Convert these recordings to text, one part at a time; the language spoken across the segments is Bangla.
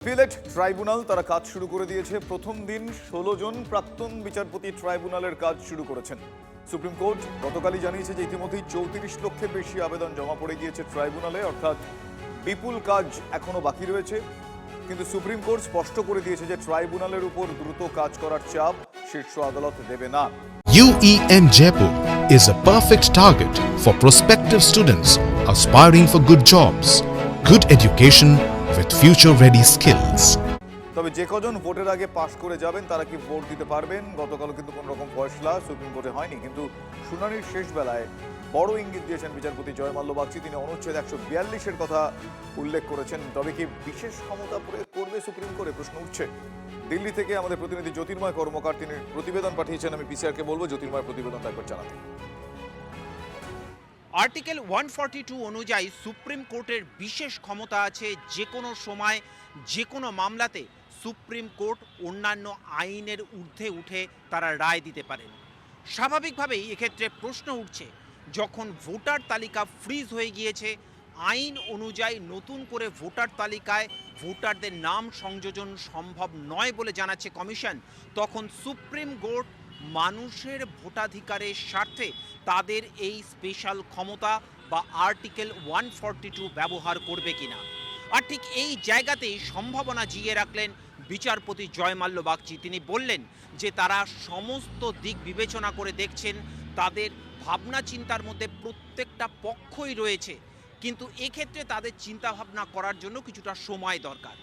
অ্যাপিলেট ট্রাইব্যুনাল তারা কাজ শুরু করে দিয়েছে। প্রথম দিন 16 জন প্রাক্তন বিচারপতি ট্রাইব্যুনালের কাজ শুরু করেছেন। সুপ্রিম কোর্ট গতকালই জানিয়েছে যে ইতিমধ্যেই 34 লক্ষের বেশি আবেদন জমা পড়ে গিয়েছে ট্রাইব্যুনালে, অর্থাৎ বিপুল কাজ এখনো বাকি রয়েছে। কিন্তু সুপ্রিম কোর্ট স্পষ্ট করে দিয়েছে যে ট্রাইব্যুনালের উপর দ্রুত কাজ করার চাপ শীর্ষ আদালত দেবে না। UEM Jaipur is a perfect target for prospective students aspiring for good jobs, good education with future-ready skills. তবে যে কজন ভোটের আগে পাশ করে যাবেন তারা কি ভোট দিতে পারবেন? গতকালও কিন্তু কোনো রকম ফয়সলা সুপ্রিম কোর্টে হয়নি, কিন্তু শুনানির শেষ বেলায় বড় ইঙ্গিত দিয়েছেন বিচারপতি জয় মাল্য বাগচি। তিনি অনুচ্ছেদ 142-এর কথা উল্লেখ করেছেন। তবে কি বিশেষ ক্ষমতা প্রয়োগ করবে সুপ্রিম কোর্টে, প্রশ্ন উঠছে। দিল্লি থেকে আমাদের প্রতিনিধি জ্যোতির্ময় কর্মকার তিনি প্রতিবেদন পাঠিয়েছেন। আমি পিসিআরকে বলবো জ্যোতির্ময় প্রতিবেদনটা একবার জানাতে। আর্টিকেল 142 অনুযায়ী সুপ্রিম কোর্টের বিশেষ ক্ষমতা আছে। যে কোনো সময় যে কোনো মামলাতে সুপ্রিম কোর্ট অন্যান্য আইনের ঊর্ধ্বে উঠে তারা রায় দিতে পারেন। স্বাভাবিকভাবেই এক্ষেত্রে প্রশ্ন উঠছে, যখন ভোটার তালিকা ফ্রিজ হয়ে গিয়েছে, আইন অনুযায়ী নতুন করে ভোটার তালিকায় ভোটারদের নাম সংযোজন সম্ভব নয় বলে জানাচ্ছে কমিশন, তখন সুপ্রিম কোর্ট মানুষের ভোটাধিকারের স্বার্থে তাদের এই স্পেশাল ক্ষমতা বা আর্টিকেল 142 ব্যবহার করবে কিনা। আর ঠিক এই জায়গাতেই সম্ভাবনা জিয়ে রাখলেন বিচারপতি জয় মাল্য বাগচি। তিনি বললেন যে তারা সমস্ত দিক বিবেচনা করে দেখছেন, তাদের ভাবনা চিন্তার মধ্যে প্রত্যেকটা পক্ষই রয়েছে, কিন্তু এক্ষেত্রে তাদের চিন্তাভাবনা করার জন্য কিছুটা সময় দরকার।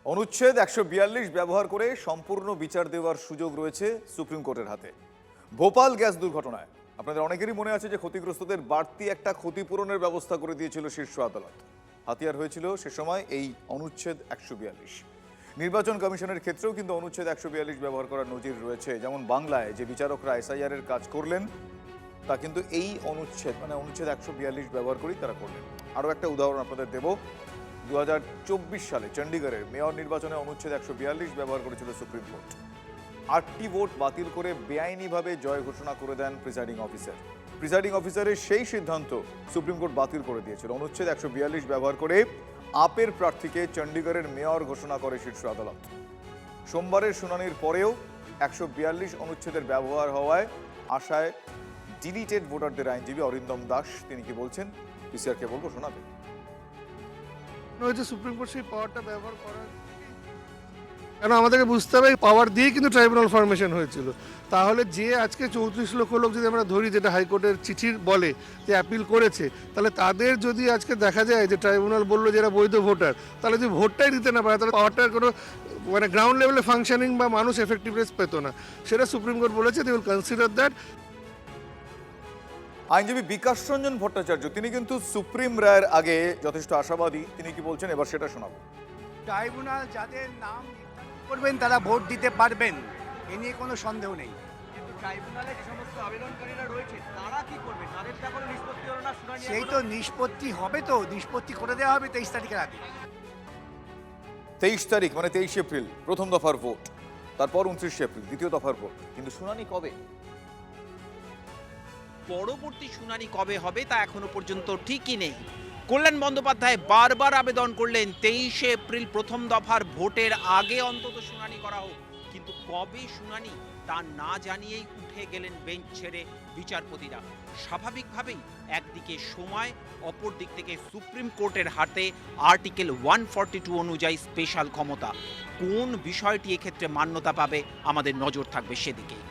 অনুচ্ছেদ 142 ব্যবহার করে সম্পূর্ণ বিচার দেওয়ার সুযোগ রয়েছে সুপ্রিম কোর্টের হাতে। ভোপাল গ্যাস দুর্ঘটনায় আপনাদের অনেকেরই মনে আছে যে ক্ষতিগ্রস্তদের বাড়তি একটা ক্ষতিপূরণের ব্যবস্থা করে দিয়েছিল শীর্ষ আদালত। হাতিয়ার হয়েছিল সে সময় এই অনুচ্ছেদ 142। নির্বাচন কমিশনের ক্ষেত্রেও কিন্তু অনুচ্ছেদ 142 ব্যবহার করার নজির রয়েছে। যেমন বাংলায় যে বিচারকরা SIR এর কাজ করলেন তা কিন্তু এই অনুচ্ছেদ অনুচ্ছেদ 142 ব্যবহার করেই তারা করলেন। আরও একটা উদাহরণ আপনাদের দেব। 2024 সালে চণ্ডীগড়ের মেয়র নির্বাচনে অনুচ্ছেদ 142 ব্যবহার করেছিল সুপ্রিম কোর্ট। 8টি ভোট বাতিল করে বেআইনিভাবে জয় ঘোষণা করে দেন প্রিসাইডিং অফিসার। প্রিসাইডিং অফিসারের সেই সিদ্ধান্ত সুপ্রিম কোর্ট বাতিল করে দিয়েছিল। অনুচ্ছেদ 142 ব্যবহার করে আপের প্রার্থীকে চণ্ডীগড়ের মেয়র ঘোষণা করে শীর্ষ আদালত। সোমবারের শুনানির পরেও 142 অনুচ্ছেদের ব্যবহার হওয়ায় আশায় ডিলিটেড ভোটারদের আইনজীবী অরিন্দম দাস তিনি কি বলছেন পিসিআরকে বলবো, শোনাবে। সুপ্রিম কোর্ট সেই পাওয়ারটা ব্যবহার করার, কেন আমাদেরকে বুঝতে হবে পাওয়ার দিয়ে কিন্তু ট্রাইব্যুনাল ফরমেশন হয়েছিল। তাহলে যে আজকে 34 লক্ষ লোক যদি আমরা ধরি, যেটা হাইকোর্টের চিঠির বলে যে অ্যাপিল করেছে, তাহলে তাদের যদি আজকে দেখা যায় যে ট্রাইব্যুনাল বললো যে এরা বৈধ ভোটার, তাহলে যদি ভোটটাই দিতে না পারে তাহলে পাওয়ারটার কোনো গ্রাউন্ড লেভেলে ফাংশনিং বা মানুষ এফেক্টিভনেস পেত না। সেটা সুপ্রিম কোর্ট বলেছে, দে উইল কনসিডার দ্যাট। আইনজীবী বিকাশ রঞ্জন ভট্টাচার্য তিনি কিন্তু সুপ্রিম রায়ের আগে যথেষ্ট আশাবাদী। তিনি কি বলছেন এবার সেটা শোনাবো। ট্রাইব্যুনাল যাদের নাম নির্ধারণ করবেন তারা ভোট দিতে পারবেন, এ নিয়ে কোনো সন্দেহ নেই। কিন্তু ট্রাইব্যুনালে যে সমস্ত আবেদনকারীরা রয়েছে তারা কি করবে? তাদের তো এখনো নিষ্পত্তি হলো না, শুনানি সেই তো নিষ্পত্তি হবে, তো নিষ্পত্তি করে দেওয়া হবে 23 তারিখের আগে। 23 তারিখ 23 এপ্রিল প্রথম দফার ভোট, তারপর 29 এপ্রিল দ্বিতীয় দফার ভোট, কিন্তু শুনানি কবে? পরবর্তী শুনানি কবে হবে তা এখনো পর্যন্ত ঠিকই নেই। কল্যাণ বন্দ্যোপাধ্যায় বারবার আবেদন করলেন 23 এপ্রিল প্রথম দফার ভোটের আগে অন্তত শুনানি করা হোক, কিন্তু কবে শুনানি তা না জানিয়েই উঠে গেলেন বেঞ্চ ছেড়ে বিচারপতিরা। স্বাভাবিকভাবেই একদিকে সময়, অপর দিক থেকে সুপ্রিম কোর্টের হাতে আর্টিকেল 142 অনুযায়ী স্পেশাল ক্ষমতা। কোন বিষয়টি এক্ষেত্রে মান্যতা পাবে আমাদের নজর থাকবে সেদিকেই।